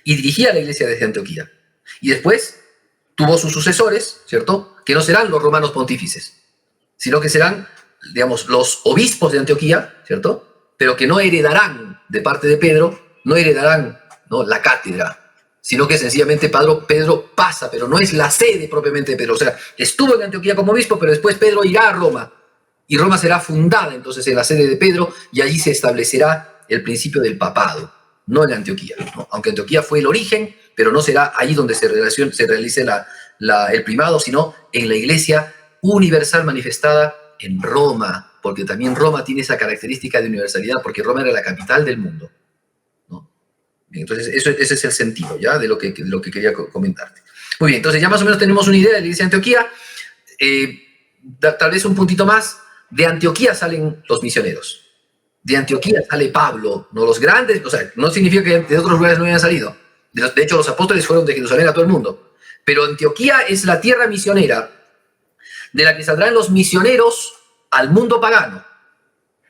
y dirigía la iglesia desde Antioquía. Y después tuvo sus sucesores, ¿cierto?, que no serán los romanos pontífices, sino que serán, digamos, los obispos de Antioquía, ¿cierto?, pero que no heredarán de parte de Pedro, no heredarán, ¿no?, la cátedra, sino que sencillamente Pedro pasa, pero no es la sede propiamente de Pedro. O sea, estuvo en Antioquía como obispo, pero después Pedro irá a Roma, y Roma será fundada entonces en la sede de Pedro, y allí se establecerá el principio del papado, no en Antioquía, ¿no? Aunque Antioquía fue el origen, pero no será allí donde se realice el primado, sino en la iglesia universal manifestada en Roma, porque también Roma tiene esa característica de universalidad, porque Roma era la capital del mundo. Bien, entonces, ese es el sentido, ¿ya?, de lo que quería comentarte. Muy bien, entonces ya más o menos tenemos una idea de la iglesia de Antioquía. Tal vez un puntito más. De Antioquía salen los misioneros. De Antioquía sale Pablo, no los grandes, o sea, no significa que de otros lugares no hayan salido. De hecho, los apóstoles fueron de Jerusalén a todo el mundo. Pero Antioquía es la tierra misionera de la que saldrán los misioneros al mundo pagano.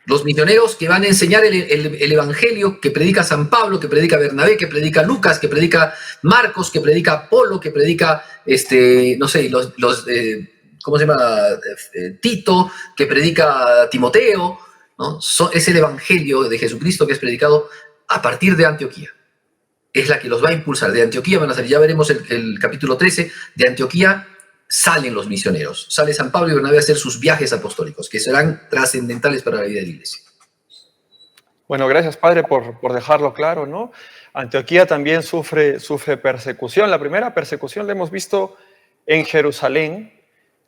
Los misioneros que van a enseñar el evangelio que predica San Pablo, que predica Bernabé, que predica Lucas, que predica Marcos, que predica Apolo, que predica, no sé, ¿cómo se llama? Tito, que predica Timoteo, ¿no? Es el evangelio de Jesucristo que es predicado a partir de Antioquía. Es la que los va a impulsar. De Antioquía van a salir, ya veremos el capítulo 13, de Antioquía salen los misioneros. Sale San Pablo y Bernabé a hacer sus viajes apostólicos, que serán trascendentales para la vida de la iglesia. Bueno, gracias, Padre, por dejarlo claro, ¿no? Antioquía también sufre persecución. La primera persecución la hemos visto en Jerusalén.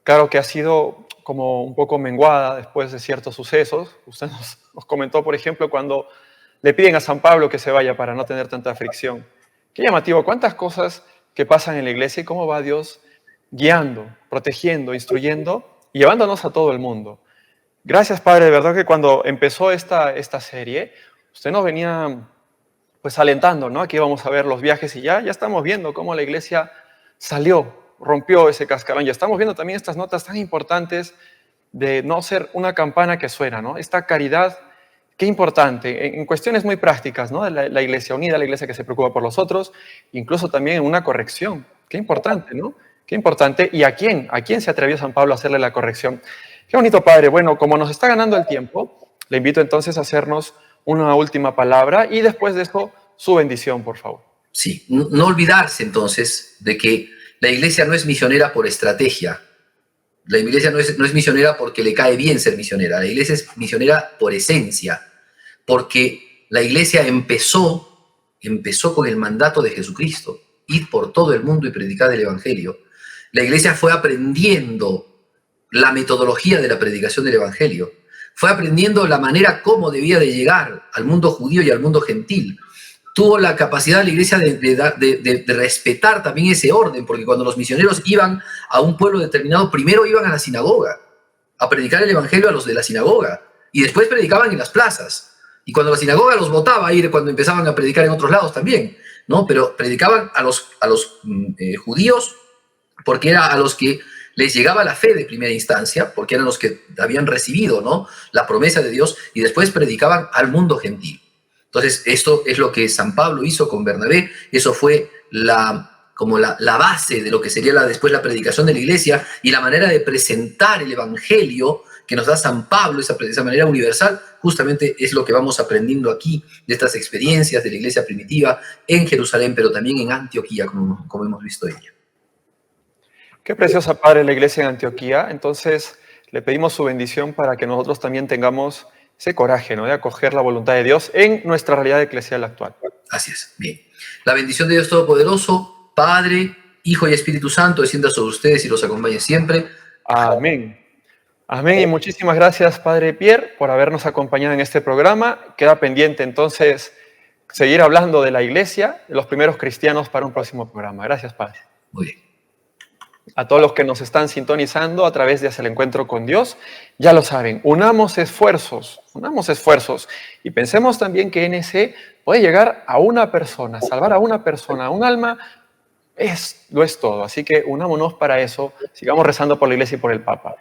Claro que ha sido como un poco menguada después de ciertos sucesos. Usted nos comentó, por ejemplo, cuando le piden a San Pablo que se vaya para no tener tanta fricción. Qué llamativo, cuántas cosas que pasan en la iglesia y cómo va Dios guiando, protegiendo, instruyendo y llevándonos a todo el mundo. Gracias, Padre, de verdad que cuando empezó esta serie, usted nos venía pues alentando, ¿no? Aquí vamos a ver los viajes y ya estamos viendo cómo la iglesia salió, rompió ese cascarón. Ya estamos viendo también estas notas tan importantes de no ser una campana que suena, ¿no? Esta caridad, qué importante, en cuestiones muy prácticas, ¿no? La iglesia unida, la iglesia que se preocupa por los otros, incluso también en una corrección. Qué importante, ¿no? Qué importante. ¿Y a quién? ¿A quién se atrevió San Pablo a hacerle la corrección? Qué bonito, Padre. Bueno, como nos está ganando el tiempo, le invito entonces a hacernos una última palabra y después de eso, su bendición, por favor. Sí, no olvidarse entonces de que la iglesia no es misionera por estrategia. La iglesia no es misionera porque le cae bien ser misionera. La iglesia es misionera por esencia, porque la iglesia empezó con el mandato de Jesucristo: id por todo el mundo y predicad el evangelio. La iglesia fue aprendiendo la metodología de la predicación del evangelio, fue aprendiendo la manera como debía de llegar al mundo judío y al mundo gentil. Tuvo la capacidad la iglesia de respetar también ese orden, porque cuando los misioneros iban a un pueblo determinado, primero iban a la sinagoga a predicar el evangelio a los de la sinagoga y después predicaban en las plazas. Y cuando la sinagoga los votaba, ahí era cuando empezaban a predicar en otros lados también, ¿no? Pero predicaban a los judíos porque era a los que les llegaba la fe de primera instancia, porque eran los que habían recibido, ¿no?, la promesa de Dios, y después predicaban al mundo gentil. Entonces, esto es lo que San Pablo hizo con Bernabé. Eso fue como la base de lo que sería después la predicación de la iglesia y la manera de presentar el evangelio que nos da San Pablo, esa manera universal. Justamente es lo que vamos aprendiendo aquí de estas experiencias de la iglesia primitiva en Jerusalén, pero también en Antioquía, como hemos visto ella. Qué preciosa, Padre, la iglesia en Antioquía. Entonces, le pedimos su bendición para que nosotros también tengamos ese coraje, ¿no?, de acoger la voluntad de Dios en nuestra realidad eclesial actual. Así es, bien. La bendición de Dios Todopoderoso, Padre, Hijo y Espíritu Santo, descienda sobre ustedes y los acompañe siempre. Amén. Amén, y muchísimas gracias, Padre Pierre, por habernos acompañado en este programa. Queda pendiente, entonces, seguir hablando de la iglesia, de los primeros cristianos, para un próximo programa. Gracias, Padre. Muy bien. A todos los que nos están sintonizando a través de Hacia el Encuentro con Dios, ya lo saben, unamos esfuerzos y pensemos también que NC puede llegar a una persona, salvar a una persona, un alma, lo es todo. Así que unámonos para eso, sigamos rezando por la Iglesia y por el Papa.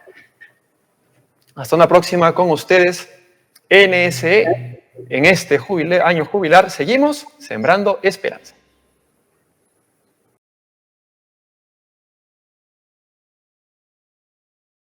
Hasta una próxima con ustedes, NSE. En este año jubilar seguimos sembrando esperanza.